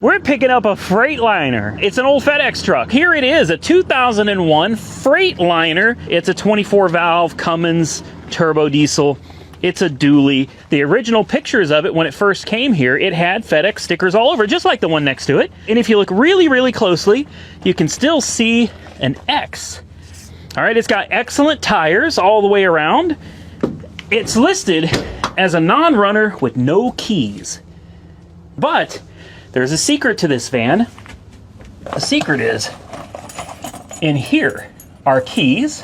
We're picking up a Freightliner. It's an old FedEx truck. Here it is, a 2001 Freightliner. It's a 24-valve Cummins turbo diesel. It's a dually. The original pictures of it when it first came here, it had FedEx stickers all over, just like the one next to it. And if you look really, really closely, you can still see an X. All right, it's got excellent tires all the way around. It's listed as a non-runner with no keys. But there's a secret to this van. The secret is, in here are keys,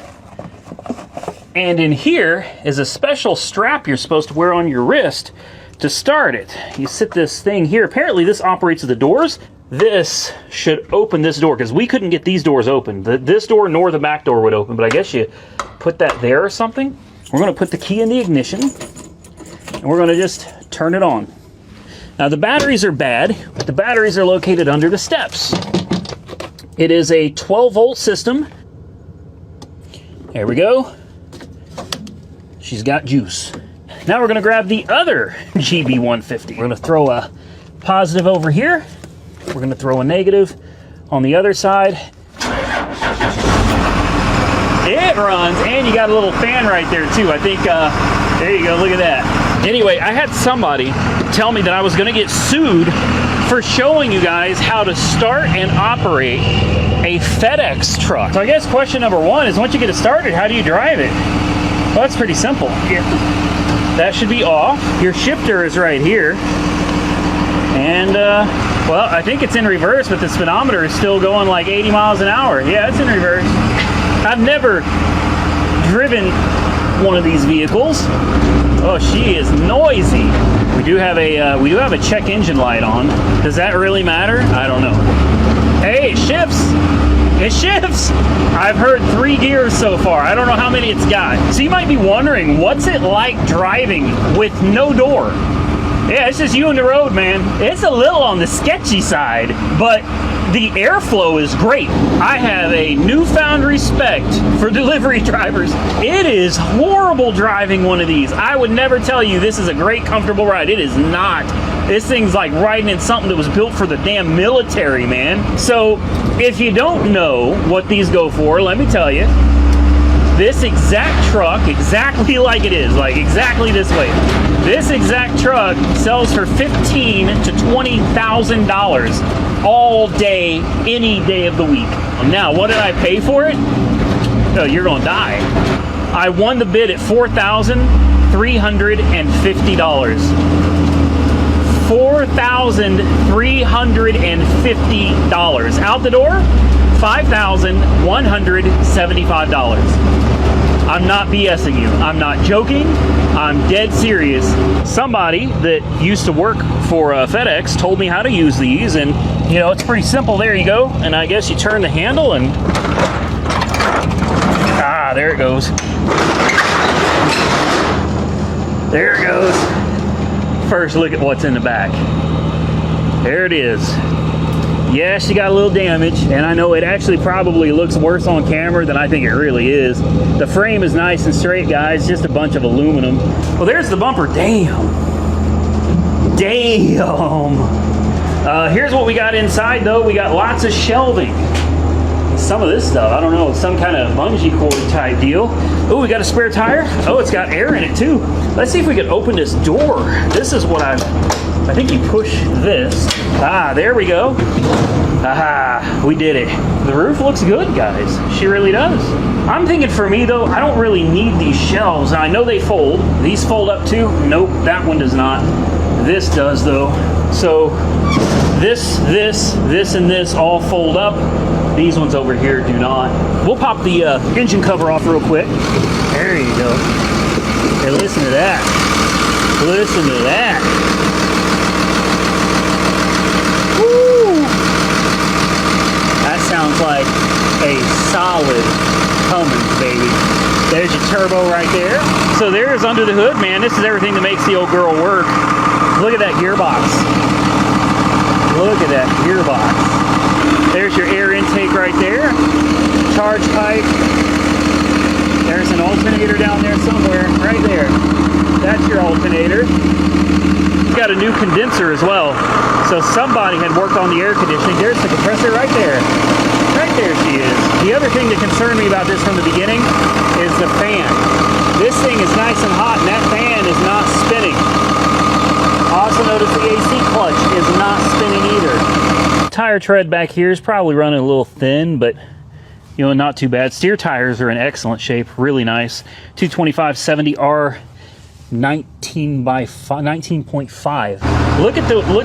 and in here is a special strap you're supposed to wear on your wrist to start it. You sit this thing here. Apparently this operates the doors. This should open this door, because we couldn't get these doors open. This door nor the back door would open, but I guess you put that there or something. We're going to put the key in the ignition, and we're going to just turn it on. Now the batteries are bad, but the batteries are located under the steps. It is a 12-volt system. There we go. She's got juice. Now we're going to grab the other GB150. We're going to throw a positive over here. We're going to throw a negative on the other side. It runs, and you got a little fan right there too. I think, there you go, look at that. Anyway, I had somebody tell me that I was going to get sued for showing you guys how to start and operate a FedEx truck. So I guess question number one is, once you get it started, how do you drive it? Well, that's pretty simple. That should be off. Your shifter is right here. And, well, I think it's in reverse, but the speedometer is still going like 80 miles an hour. Yeah, it's in reverse. I've never driven one of these vehicles. Oh, she is noisy. We do have a check engine light on. Does that really matter? I don't know. Hey, it shifts. It shifts. I've heard 3 gears so far. I don't know how many it's got. So you might be wondering, what's it like driving with no door? Yeah, it's just you and the road, man. It's a little on the sketchy side, but the airflow is great. I have a newfound respect for delivery drivers. It is horrible driving one of these. I would never tell you this is a great, comfortable ride. It is not. This thing's like riding in something that was built for the damn military, man. So if you don't know what these go for, let me tell you. This exact truck, exactly like it is, like exactly this way, this exact truck sells for $15,000 to $20,000 all day, any day of the week. Now, what did I pay for it? Oh, you're gonna die. I won the bid at $4,350. $4,350. Out the door, $5,175. I'm not BSing you. I'm not joking. I'm dead serious. Somebody that used to work for FedEx told me how to use these, and you know, it's pretty simple. There you go. And I guess you turn the handle and there it goes. There it goes. First look at what's in the back. There it is. Yeah, she got a little damage, and I know it actually probably looks worse on camera than I think it really is. The frame is nice and straight, guys, just a bunch of aluminum. Well, there's the bumper. Damn. Here's what we got inside, though. We got lots of shelving. Some of this stuff, I don't know, some kind of bungee cord type deal. Oh, we got a spare tire. Oh, it's got air in it too. Let's see if we can open this door. This is what I think you push this. There we go. We did it. The roof looks good, guys. She really does. I'm thinking for me though, I don't really need these shelves. Now, I know they fold. These fold up too. Nope, that one does not. This does though. So this, and this all fold up. These ones over here do not. We'll pop the engine cover off real quick. There you go. Hey, listen to that. Listen to that. Woo! That sounds like a solid Cummins, baby. There's your turbo right there. So there's under the hood, man. This is everything that makes the old girl work. Look at that gearbox. Look at that gearbox. There's your air intake right there. Charge pipe. There's an alternator down there somewhere. Right there. That's your alternator. one's got a new condenser as well. So somebody had worked on the air conditioning. There's the compressor right there. Right there she is. The other thing that concerned me about this from the beginning is the fan. This thing is nice and hot and that fan is not spinning. Also notice the AC clutch is not spinning either. Tire tread back here is probably running a little thin, but you know, not too bad. Steer tires are in excellent shape, really nice. 225 70R 19.5. Look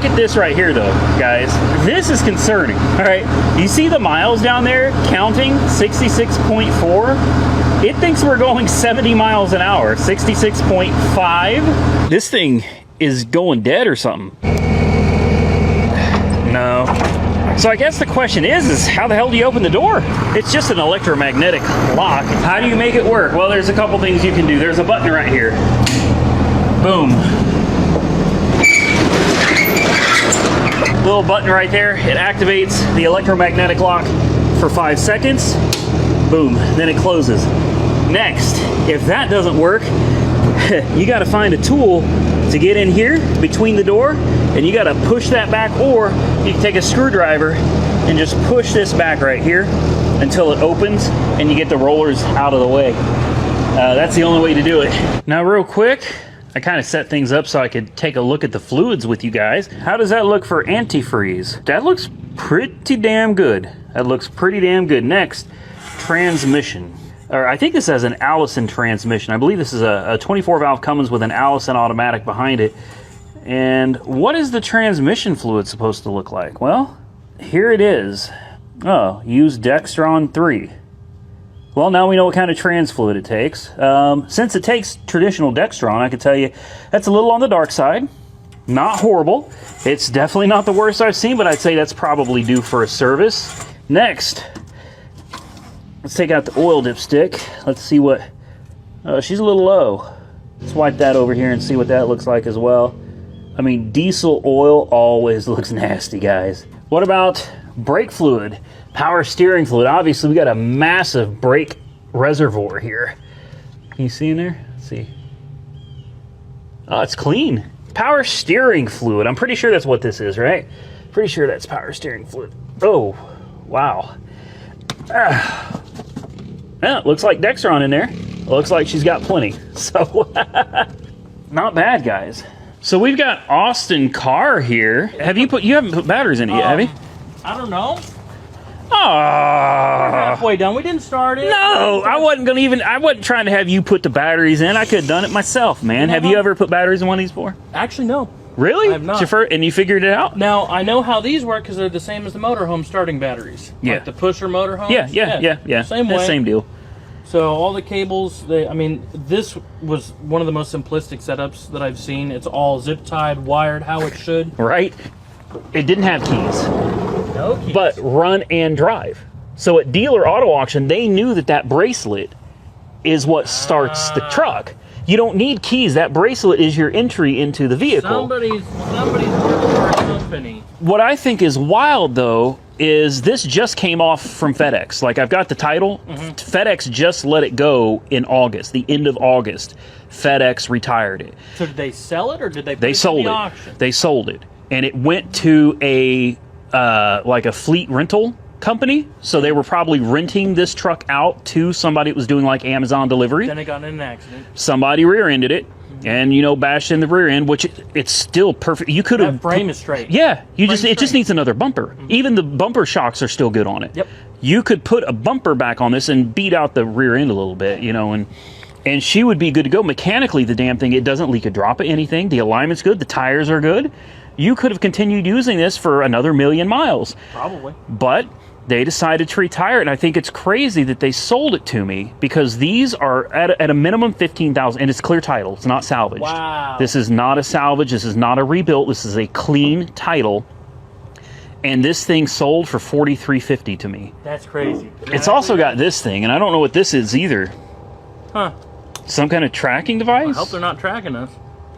at this right here though, guys. This is concerning. All right, you see the miles down there counting 66.4. It thinks we're going 70 miles an hour. 66.5. This thing is going dead or something. No. So I guess the question is how the hell do you open the door? It's just an electromagnetic lock. How do you make it work? Well, there's a couple things you can do. There's a button right here. Boom. Little button right there. It activates the electromagnetic lock for 5 seconds. Boom. Then it closes. Next, if that doesn't work, you got to find a tool to get in here between the door, and you got to push that back, or you can take a screwdriver and just push this back right here until it opens and you get the rollers out of the way. That's the only way to do it. Now real quick, I kind of set things up so I could take a look at the fluids with you guys. How does that look for antifreeze? That looks pretty damn good. That looks pretty damn good. Next, transmission. Or I think this has an Allison transmission. I believe this is a 24 valve Cummins with an Allison automatic behind it. And what is the transmission fluid supposed to look like? Well, here it is. Oh, use Dextron 3. Well, now we know what kind of trans fluid it takes. Since it takes traditional Dextron, I can tell you that's a little on the dark side. Not horrible. It's definitely not the worst I've seen, but I'd say that's probably due for a service. Next, let's take out the oil dipstick. Let's see what... she's a little low. Let's wipe that over here and see what that looks like as well. I mean, diesel oil always looks nasty, guys. What about brake fluid? Power steering fluid. Obviously, we got a massive brake reservoir here. Can you see in there? Let's see. Oh, it's clean. Power steering fluid. I'm pretty sure that's what this is, right? Pretty sure that's power steering fluid. Oh, wow. Yeah, it looks like Dextron in there. It looks like she's got plenty. So, not bad, guys. So we've got Austin Carr here. You haven't put batteries in it yet, have you? I don't know. Oh, We're halfway done. We didn't start it. No, I wasn't trying to have you put the batteries in. I could have done it myself, man. Have you ever put batteries in one of these before? Actually, no. Really? I have not. And you figured it out? Now, I know how these work because they're the same as the motorhome starting batteries. Yeah. Like the pusher motorhomes. Yeah. Same way. Same deal. So all the cables, this was one of the most simplistic setups that I've seen. It's all zip tied, wired how it should. Right? It didn't have keys. No keys. But run and drive. So at dealer auto auction, they knew that bracelet is what starts the truck. You don't need keys. That bracelet is your entry into the vehicle. Somebody's working for a company. What I think is wild, though, is this just came off from FedEx. Like, I've got the title. FedEx just let it go in August, the end of August. FedEx retired it. So did they sell it, or did they sold it in the it. auction? They sold it. And it went to a fleet rental company. So they were probably renting this truck out to somebody that was doing like Amazon delivery. Then it got in an accident. Somebody rear-ended it. And bashed in the rear end, which it's still perfect. You could have. That frame is straight. Yeah, it just needs another bumper. Even the bumper shocks are still good on it. Yep. You could put a bumper back on this and beat out the rear end a little bit, and she would be good to go. Mechanically, the damn thing, it doesn't leak a drop of anything. The alignment's good. The tires are good. You could have continued using this for another 1,000,000 miles. Probably. But they decided to retire it, and I think it's crazy that they sold it to me because these are at a minimum $15,000, and it's clear title. It's not salvaged. Wow. This is not a salvage. This is not a rebuilt. This is a clean title, and this thing sold for $43.50 to me. That's crazy. It's also got this thing, and I don't know what this is either. Huh. Some kind of tracking device? I hope they're not tracking us.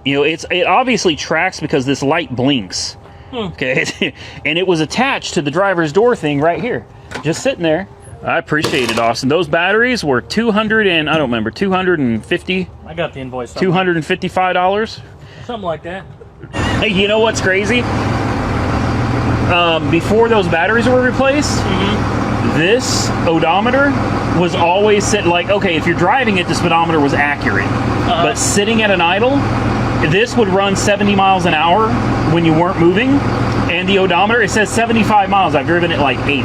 It obviously tracks because this light blinks. Okay, and it was attached to the driver's door thing right here, just sitting there. I appreciate it, Austin. Those batteries were $250. I got the invoice. $255. Something like that. Hey, you know what's crazy? Before those batteries were replaced, this odometer was always set like, okay, if you're driving it, the speedometer was accurate. But sitting at an idle, this would run 70 miles an hour when you weren't moving. And the odometer, it says 75 miles. I've driven it like 8.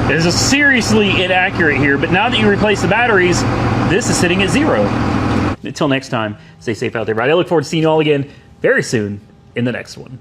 This is seriously inaccurate here. But now that you replace the batteries, this is sitting at 0. Until next time, stay safe out there, everybody. I look forward to seeing you all again very soon in the next one.